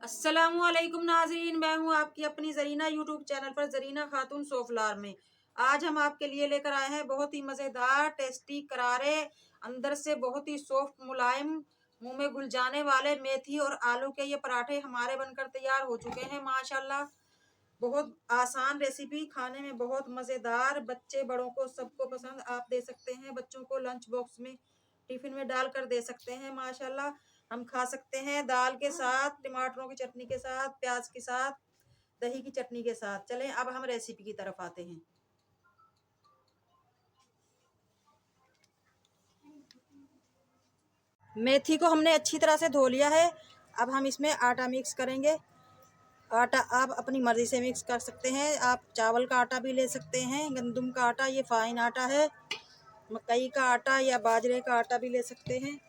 अस्सलामुअलैकुम नाज़रीन, मैं हूं आपकी अपनी जरीना यूट्यूब चैनल पर जरीना खातून सोफलार में। आज हम आपके लिए लेकर आए हैं बहुत ही मज़ेदार, टेस्टी, करारे, अंदर से बहुत ही सॉफ्ट, मुलायम, मुंह में घुल जाने वाले मेथी और आलू के ये पराठे हमारे बनकर तैयार हो चुके हैं माशाल्लाह। बहुत आसान रेसिपी, खाने में बहुत मज़ेदार, बच्चे बड़ों को सबको पसंद। आप दे सकते हैं बच्चों को लंच बॉक्स में, टिफिन में डालकर दे सकते हैं माशाल्लाह। हम खा सकते हैं दाल के साथ, टमाटरों की चटनी के साथ, प्याज के साथ, दही की चटनी के साथ। चलें अब हम रेसिपी की तरफ आते हैं। मेथी को हमने अच्छी तरह से धो लिया है। अब हम इसमें आटा मिक्स करेंगे। आटा आप अपनी मर्ज़ी से मिक्स कर सकते हैं। आप चावल का आटा भी ले सकते हैं, गंदम का आटा, ये फाइन आटा है, मकई का आटा या बाजरे का आटा भी ले सकते हैं।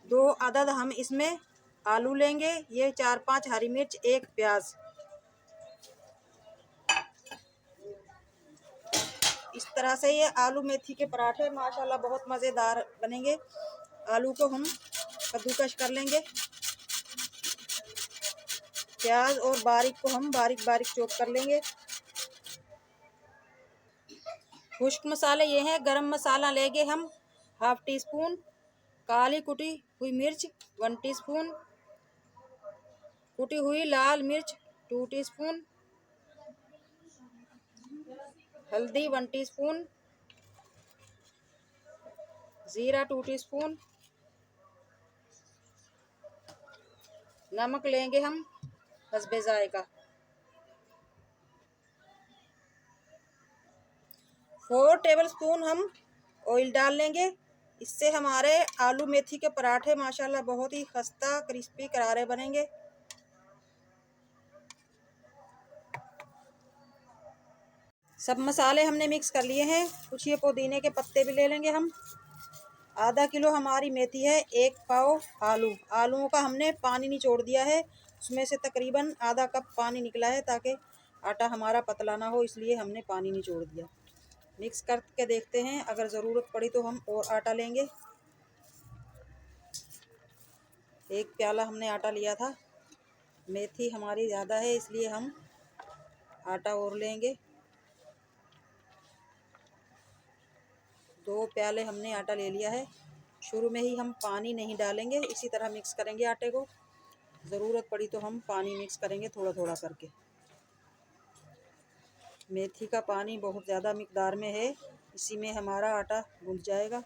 2 अदद हम इसमें आलू लेंगे, ये 4-5 हरी मिर्च, 1 प्याज। इस तरह से ये आलू मेथी के पराठे माशाल्लाह बहुत मज़ेदार बनेंगे। आलू को हम कद्दूकश कर लेंगे, प्याज और बारीक को हम बारीक बारीक चॉप कर लेंगे। खुश्क मसाले ये हैं, गरम मसाला लेंगे हम 1/2 टीस्पून, काली कुटी हुई मिर्च 1 टीस्पून, कुटी हुई लाल मिर्च 2 टीस्पून, हल्दी 1 टीस्पून, ज़ीरा 2 टीस्पून, नमक लेंगे हम हस्बे जायका। 4 टेबलस्पून हम ऑयल डाल लेंगे। इससे हमारे आलू मेथी के पराठे माशाल्लाह बहुत ही खस्ता, क्रिस्पी, करारे बनेंगे। सब मसाले हमने मिक्स कर लिए हैं। कुछ ये पुदीने के पत्ते भी ले लेंगे हम। आधा किलो हमारी मेथी है, 1 पाव आलू। आलूओं का हमने पानी निचोड़ दिया है, उसमें से तकरीबन आधा कप पानी निकला है, ताकि आटा हमारा पतला ना हो, इसलिए हमने पानी निचोड़ दिया। मिक्स करके देखते हैं, अगर ज़रूरत पड़ी तो हम और आटा लेंगे। 1 प्याला हमने आटा लिया था। मेथी हमारी ज़्यादा है इसलिए हम आटा और लेंगे। 2 प्याले हमने आटा ले लिया है। शुरू में ही हम पानी नहीं डालेंगे, इसी तरह मिक्स करेंगे आटे को। ज़रूरत पड़ी तो हम पानी मिक्स करेंगे थोड़ा थोड़ा करके। मेथी का पानी बहुत ज़्यादा मिकदार में है, इसी में हमारा आटा गूंथ जाएगा।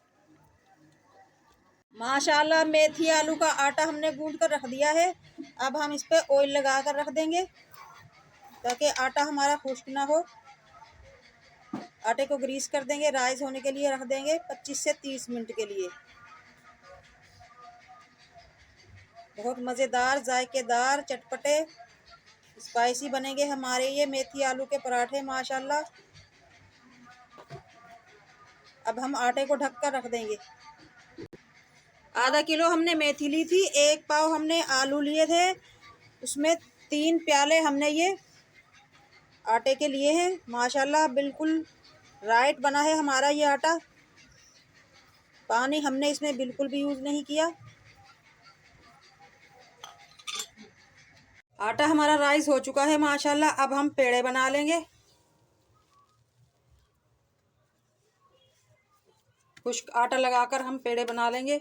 माशाल्लाह मेथी आलू का आटा हमने गूंथ कर रख दिया है। अब हम इस पर ऑयल लगा कर रख देंगे, ताकि आटा हमारा खुश्क ना हो। आटे को ग्रीस कर देंगे, राइस होने के लिए रख देंगे 25 से 30 मिनट के लिए। बहुत मज़ेदार, जायकेदार, चटपटे, स्पाइसी बनेंगे हमारे ये मेथी आलू के पराठे माशाल्लाह। अब हम आटे को ढक कर रख देंगे। आधा किलो हमने मेथी ली थी, 1 पाव हमने आलू लिए थे, उसमें 3 प्याले हमने ये आटे के लिए हैं। माशाल्लाह बिल्कुल राइट बना है हमारा ये आटा। पानी हमने इसमें बिल्कुल भी यूज़ नहीं किया। आटा हमारा राइस हो चुका है माशाल्लाह। अब हम पेड़े बना लेंगे। खुश्क आटा लगाकर हम पेड़े बना लेंगे।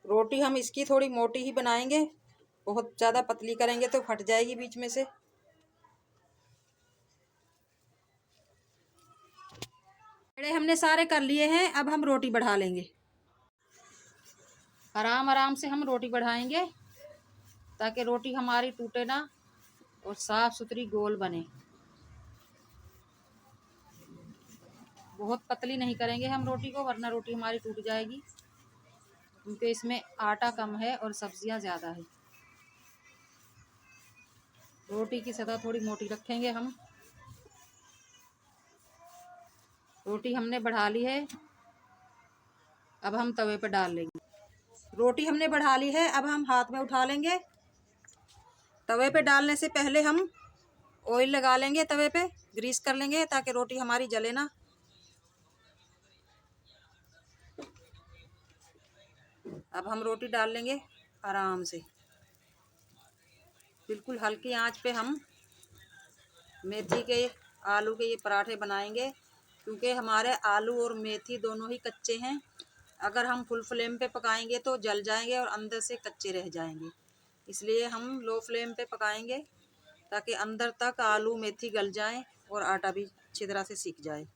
रोटी हम इसकी थोड़ी मोटी ही बनाएंगे, बहुत ज़्यादा पतली करेंगे तो फट जाएगी बीच में से। पेड़े हमने सारे कर लिए हैं, अब हम रोटी बढ़ा लेंगे। आराम आराम से हम रोटी बढ़ाएंगे, ताकि रोटी हमारी टूटे ना और साफ़ सुथरी गोल बने। बहुत पतली नहीं करेंगे हम रोटी को, वरना रोटी हमारी टूट जाएगी, क्योंकि इसमें आटा कम है और सब्जियां ज़्यादा है। रोटी की सतह थोड़ी मोटी रखेंगे हम। रोटी हमने बढ़ा ली है, अब हम तवे पर डाल लेंगे। रोटी हमने बढ़ा ली है, अब हम हाथ में उठा लेंगे। तवे पे डालने से पहले हम ऑयल लगा लेंगे, तवे पे ग्रीस कर लेंगे, ताकि रोटी हमारी जले ना। अब हम रोटी डाल लेंगे आराम से, बिल्कुल हल्की आंच पे हम मेथी के आलू के ये पराठे बनाएंगे, क्योंकि हमारे आलू और मेथी दोनों ही कच्चे हैं। अगर हम फुल फ्लेम पे पकाएंगे तो जल जाएंगे और अंदर से कच्चे रह जाएंगे, इसलिए हम लो फ्लेम पे पकाएंगे ताकि अंदर तक आलू मेथी गल जाएं और आटा भी अच्छी तरह से सीख जाए।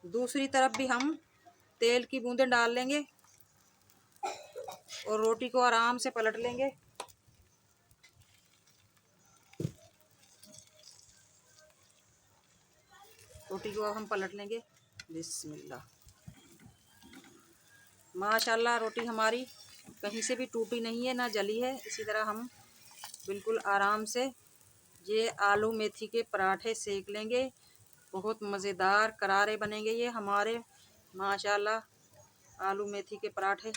दूसरी तरफ भी हम तेल की बूंदें डाल लेंगे और रोटी को आराम से पलट लेंगे। रोटी को अब हम पलट लेंगे। बिस्मिल्लाह, माशाल्लाह रोटी हमारी कहीं से भी टूटी नहीं है, ना जली है। इसी तरह हम बिल्कुल आराम से ये आलू मेथी के पराठे सेक लेंगे। बहुत मज़ेदार करारे बनेंगे ये हमारे माशाल्लाह आलू मेथी के पराठे।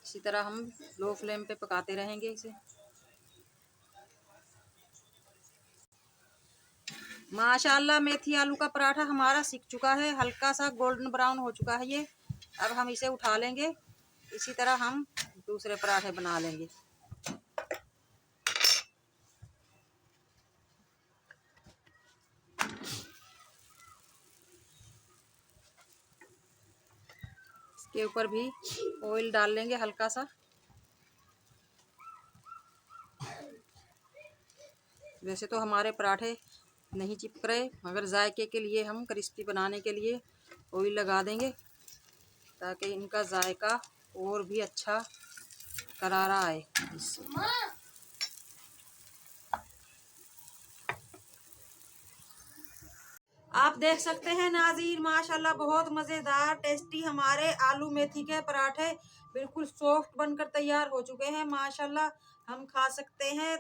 इसी तरह हम लो फ्लेम पे पकाते रहेंगे इसे। माशाल्लाह मेथी आलू का पराठा हमारा सिक चुका है, हल्का सा गोल्डन ब्राउन हो चुका है ये। अब हम इसे उठा लेंगे। इसी तरह हम दूसरे पराठे बना लेंगे। इसके ऊपर भी ऑयल डाल लेंगे हल्का सा। वैसे तो हमारे पराठे नहीं चिपक रहे, मगर जायके के लिए हम क्रिस्पी बनाने के लिए ऑयल लगा देंगे ताकि इनका जायका और भी अच्छा करारा आए। आप देख सकते हैं नाज़रीन, माशाल्लाह बहुत मज़ेदार टेस्टी हमारे आलू मेथी के पराठे बिल्कुल सॉफ्ट बनकर तैयार हो चुके हैं। माशाल्लाह हम खा सकते हैं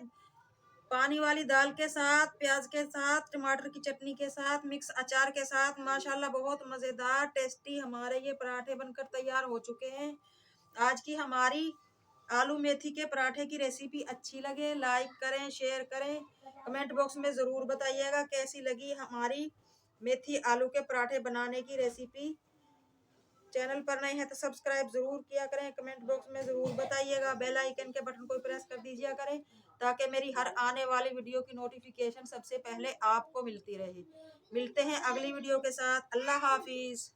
पानी वाली दाल के साथ, प्याज के साथ, टमाटर की चटनी के साथ, मिक्स अचार के साथ। माशाल्लाह बहुत मज़ेदार टेस्टी हमारे ये पराठे बनकर तैयार हो चुके हैं। आज की हमारी आलू मेथी के पराठे की रेसिपी अच्छी लगे लाइक करें, शेयर करें, कमेंट बॉक्स में ज़रूर बताइएगा कैसी लगी हमारी मेथी आलू के पराठे बनाने की रेसिपी। चैनल पर नए हैं तो सब्सक्राइब जरूर किया करें, कमेंट बॉक्स में ज़रूर बताइएगा, बेल आइकन के बटन को प्रेस कर दीजिए करें ताकि मेरी हर आने वाली वीडियो की नोटिफिकेशन सबसे पहले आपको मिलती रहे। मिलते हैं अगली वीडियो के साथ। अल्लाह हाफिज़।